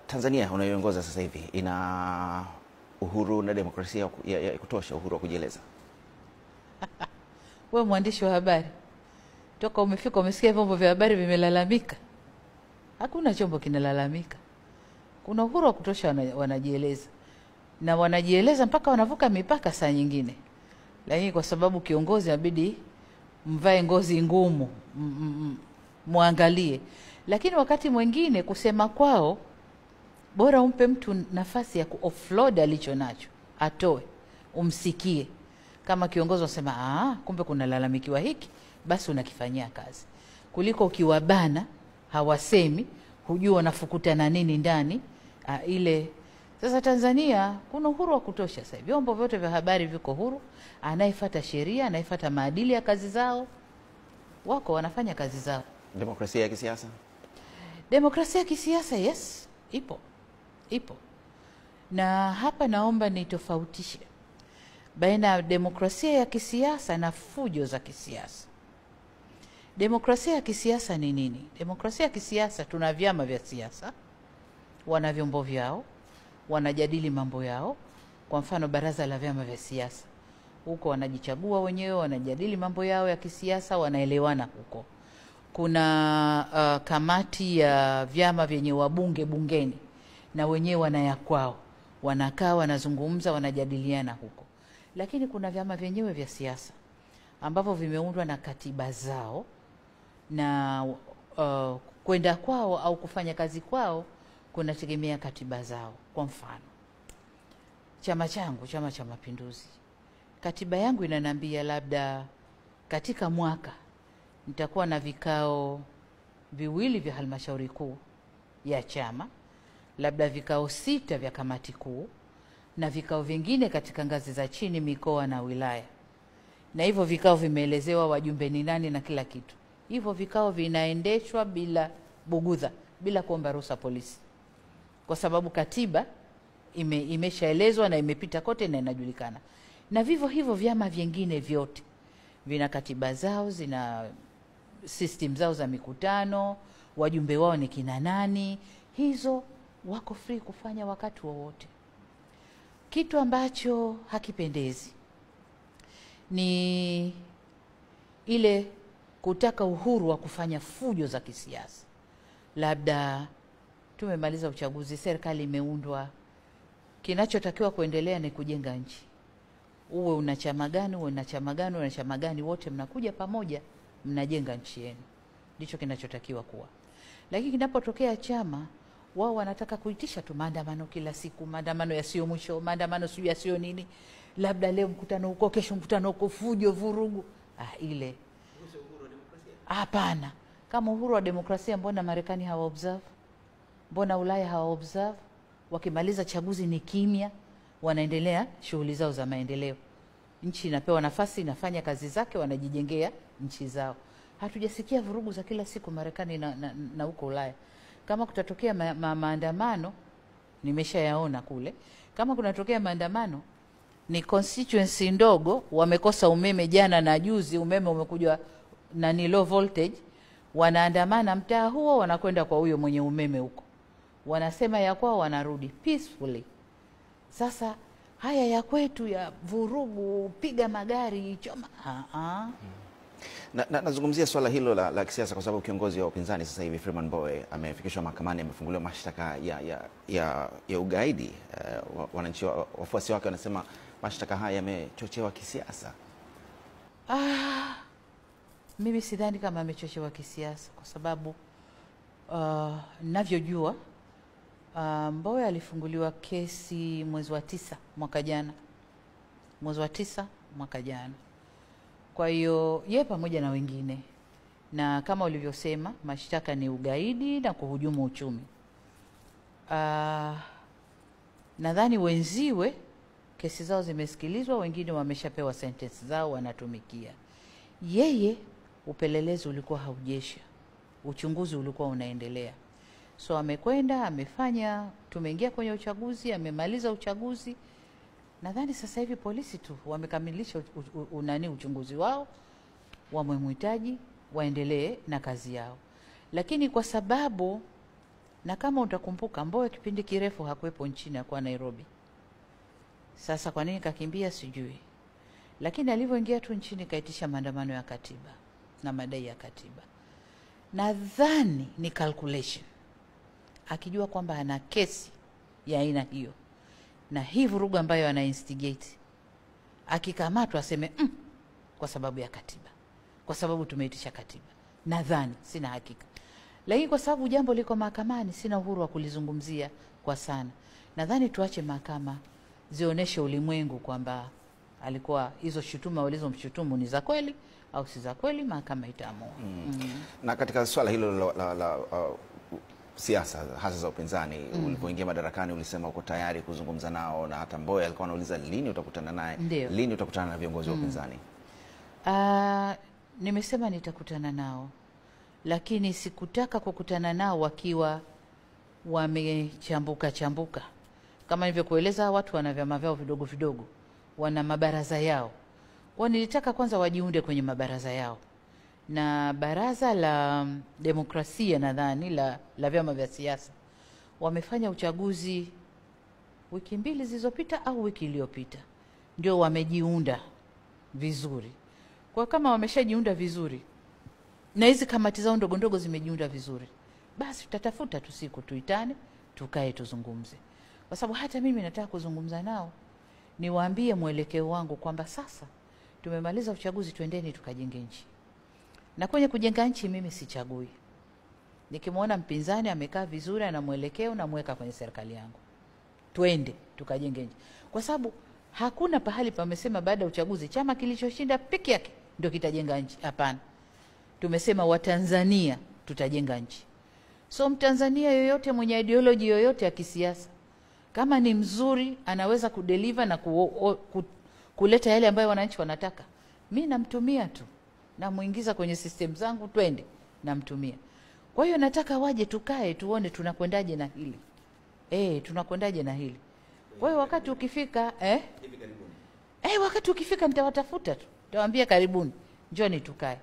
Tanzania unayoongoza sasa hivi ina uhuru na demokrasia ya kutosha, uhuru wa kujieleza? Wewe mwandishi wa habari, toka umefika umesikia vyombo vya habari vimelalamika? Hakuna chombo kinalalamika. Kuna uhuru wa kutosha, wanajieleza. Na wanajieleza mpaka wanavuka mipaka saa nyingine. Lakini kwa sababu kiongozi inabidi mvae ngozi ngumu, muangalie. Lakini wakati mwingine kusema kwao, bora umpe mtu nafasi ya ku-offload alicho nacho, atoe, umsikie. Kama kiongozi unasema, kumbe kuna lalamikiwa hiki, basi unakifanyia kazi. Kuliko ukiwabana, hawasemi, hujua wanafukuta na nini ndani, ile. Sasa Tanzania kuna uhuru wa kutosha sasa. Vyombo vyote vya habari viko huru, anayefuata sheria, anayefuata maadili ya kazi zao, wako wanafanya kazi zao. Demokrasia ya kisiasa? Demokrasia ya kisiasa, yes, ipo. Na hapa naomba nitofautishe baina ya demokrasia ya kisiasa na fujo za kisiasa. Demokrasia ya kisiasa ni nini? Demokrasia ya kisiasa, tuna vyama vya siasa, wana vyombo vyao, wanajadili mambo yao. Kwa mfano baraza la vyama vya siasa, huko wanajichagua wenyewe, wanajadili mambo yao ya kisiasa, wanaelewana huko. Kuna kamati ya vyama vyenye wabunge bungeni, na wenyewe wanaya kwao, wanakaa, wanazungumza, wanajadiliana huko. Lakini kuna vyama vyenyewe vya siasa ambavyo vimeundwa na katiba zao, na kwenda kwao au kufanya kazi kwao kunategemea katiba zao. Kwa mfano, chama changu, Chama cha Mapinduzi, katiba yangu inaniambia labda katika mwaka nitakuwa na vikao viwili vya halmashauri kuu ya chama, labda vikao 6 vya kamati kuu, na vikao vingine katika ngazi za chini, mikoa na wilaya. Na hivyo vikao vimeelezewa wajumbe ni nani na kila kitu. Hivyo vikao vinaendeshwa bila bugudha, bila kuomba ruhusa polisi, kwa sababu katiba imeshaelezwa na imepita kote na inajulikana. Na vivyo hivyo vyama vingine vyote vina katiba zao, zina system zao za mikutano, wajumbe wao ni kina nani. Hizo wako free kufanya wakati wowote. Kitu ambacho hakipendezi ni ile kutaka uhuru wa kufanya fujo za kisiasa. Labda tumemaliza uchaguzi, serikali imeundwa, kinachotakiwa kuendelea ni kujenga nchi. Uwe una chama gani, uwe una chama gani, una chama gani, wote mnakuja pamoja, mnajenga nchi yenu. Ndicho kinachotakiwa kuwa. Lakini kinapotokea chama, wao wanataka kuitisha tu maandamano kila siku, maandamano yasiyo mwisho, maandamano sio yasiyo nini, labda leo mkutano huko, kesho mkutano huko, fujo, vurugu. Ile uhuru wa demokrasia? Hapana. Kama uhuru wa demokrasia, mbona Marekani hawa observe? Mbona Ulaya hawa observe? Wakimaliza chaguzi ni kimya, wanaendelea shughuli zao za maendeleo. Nchi inapewa nafasi, inafanya kazi zake, wanajijengea nchi zao. Hatujasikia vurugu za kila siku Marekani na huko Ulaya. Kama kutatokea maandamano, nimeshayaona kule. Kama kunatokea maandamano, ni constituency ndogo, wamekosa umeme jana na juzi, umeme umekuja na ni low voltage, wanaandamana mtaa huo, wanakwenda kwa huyo mwenye umeme huko, wanasema ya kwao, wanarudi peacefully. Sasa haya ya kwetu ya vurugu, piga magari, choma, Nazungumzia swala hilo la kisiasa kwa sababu kiongozi wa upinzani sasa hivi Freeman Mbowe amefikishwa mahakamani, amefunguliwa mashtaka ya ugaidi. Wananchi, wafuasi wake wanasema mashtaka haya yamechochewa kisiasa. Mimi sidhani kama amechochewa kisiasa, kwa sababu ninavyojua Mbowe alifunguliwa kesi mwezi wa 9 mwaka jana. Mwezi wa 9 mwaka jana. Kwa hiyo yeye pamoja na wengine, na kama ulivyosema, mashtaka ni ugaidi na kuhujumu uchumi. Nadhani wenziwe kesi zao zimesikilizwa, wengine wameshapewa sentence zao, wanatumikia. Yeye upelelezi ulikuwa haujesha, uchunguzi ulikuwa unaendelea. So amekwenda, amefanya, tumeingia kwenye uchaguzi, amemaliza uchaguzi. Nadhani sasa hivi polisi tu wamekamilisha uchunguzi wao, wamemhitaji waendelee na kazi yao. Lakini kwa sababu Na kama utakumbuka, Mbowe kipindi kirefu hakuwepo nchini, kwa Nairobi. Sasa kwa nini kakimbia sijui, lakini alivyoingia tu nchini kaitisha maandamano ya katiba na madai ya katiba. Nadhani ni calculation, akijua kwamba ana kesi ya aina hiyo na hii vurugu ambayo ana instigate, akikamatwa aseme kwa sababu ya katiba, kwa sababu tumeitisha katiba. Nadhani, sina hakika, lakini kwa sababu jambo liko mahakamani, sina uhuru wa kulizungumzia kwa sana. Nadhani tuache mahakama zioneshe ulimwengu kwamba alikuwa hizo shutuma walizomshutumu ni za kweli au si za kweli, mahakama itaamua. Na katika swala hilo la siasa hasa za upinzani, ulipoingia madarakani ulisema uko tayari kuzungumza nao, na hata Mbowe alikuwa anauliza lini utakutana naye, lini utakutana na viongozi wa upinzani? Nimesema nitakutana nao, lakini sikutaka kukutana nao wakiwa wamechambuka chambuka. Kama nilivyokueleza, watu wana vyama vyao vidogo vidogo, wana mabaraza yao. Kwa nilitaka kwanza wajiunde kwenye mabaraza yao, na baraza la demokrasia nadhani la vyama vya siasa wamefanya uchaguzi wiki 2 zilizopita au wiki iliyopita, ndio wamejiunda vizuri. Kwa kama wameshajiunda vizuri na hizi kamati zao ndogo ndogo zimejiunda vizuri, basi tutatafuta tu siku tuitane, tukae tuzungumze. Kwa sababu hata mimi nataka kuzungumza nao, niwaambie mwelekeo wangu kwamba sasa tumemaliza uchaguzi, twendeni tukajenge nchi. Na kwenye kujenga nchi mimi sichagui. Nikimwona mpinzani amekaa vizuri, ana mwelekeo, namweka kwenye serikali yangu, twende tukajenge nchi. Kwa sababu hakuna pahali pamesema baada ya uchaguzi chama kilichoshinda peke yake ndio kitajenga nchi. Hapana, tumesema Watanzania tutajenga nchi. So Mtanzania yoyote mwenye ideology yoyote ya kisiasa, kama ni mzuri, anaweza kudeliver na kuleta yale ambayo wananchi wanataka, mimi namtumia tu, namuingiza kwenye system zangu, twende, namtumia. Kwa hiyo nataka waje tukae tuone tunakwendaje na hili. Tunakwendaje na hili. Kwa hiyo wakati ukifika wakati ukifika nitawatafuta tu. Nitawaambia karibuni, njoni tukae.